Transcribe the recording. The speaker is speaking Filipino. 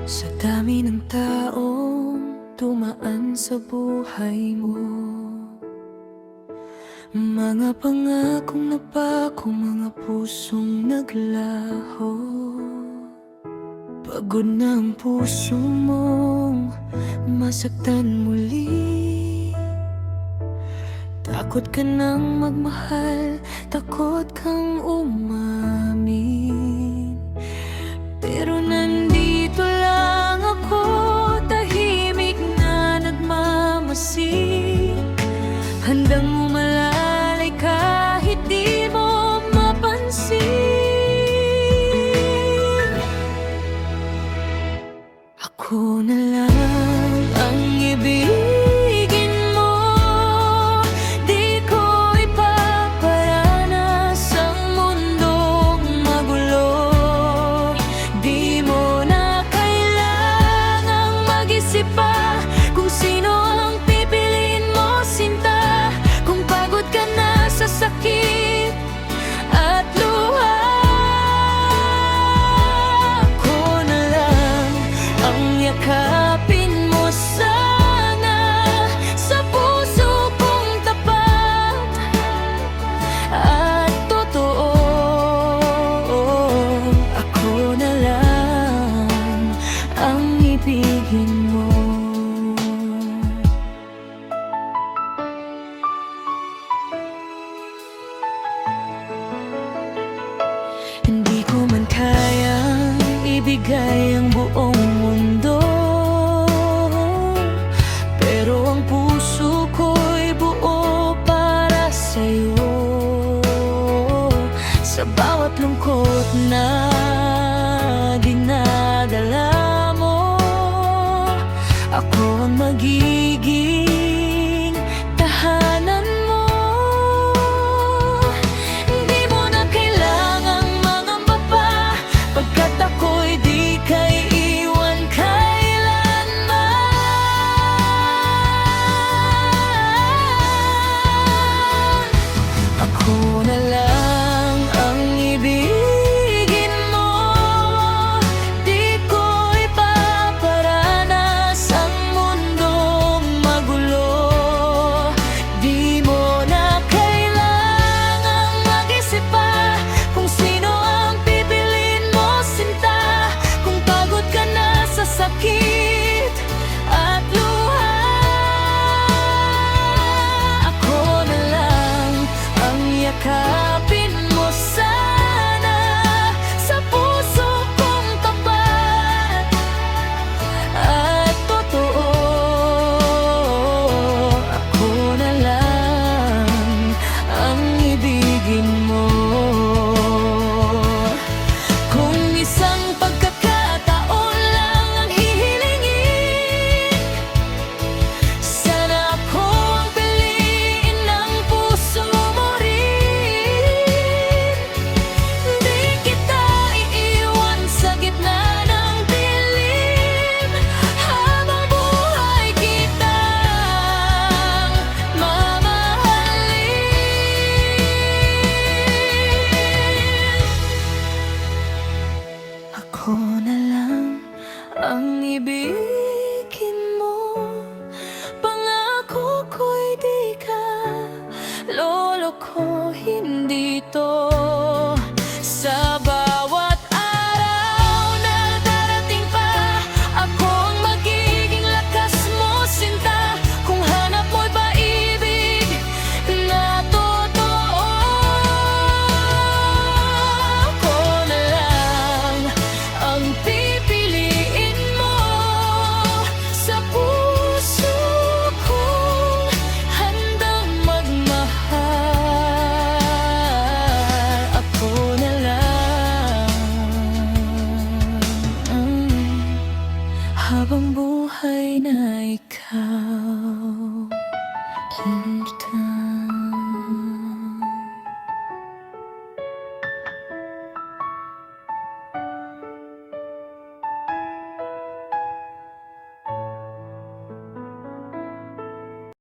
Sa dami ng taong dumaan sa buhay mo, mga pangakong napako, mga pusong naglaho. Pagod na ang puso mong masaktan muli. Takot ka nang magmahal, takot kang umamin. Pero nandito lang ako, tahimik na nagmamasid, handang umalalay kahit di mo mapansin. Ako na lang ang ibigin mo, di ko ipaparanas ang mundong magulo. Di mo na kailangang mag-isip pa kung sino ang pipiliin mo, sinta. Kung pagod ka na sa sakit at luha, ako na lang ang yakapin mo sana sa puso kong tapat at totoo. Ako na lang ang ibigin mo. Hindi ko man kayang ibigay ang buong mundo, pero ang puso ko'y buo para sa'yo. Sa bawat lungkot na dinadala mo, ako ang magiging tahanan mo. Hindi mo na kailangang mangamba pa, pagkat ako'y di ka iiwan kailanman. Ako na lang ang ibigin mo, di ko ipaparanas ang mundong magulo. Di mo na kailangang mag-isip pa kung sino ang pipiliin mo, sinta. Kung pagod ka na sa sakit at luha, ako na lang ang yakapin mo sana sa puso kong tapat at totoo. Ako na lang ang ibigin mo. Kung isang pagkakataon lang ang hihilingin, sana ako ang piliin ng puso mo rin. Di kita iiwan sa gitna ng dilim, habang buhay kitang mamahalin. Ako na lang ang ibigin mo, pangako ko'y di ka lolokohin dito. Sa bawat araw na darating pa, ako ang magiging lakas mo, sinta. Kung hanap mo'y paibig na totoo, ako na lang ang pipiliin mo sa puso kong handang magmahal. Ako na lang, habang buhay na ikaw.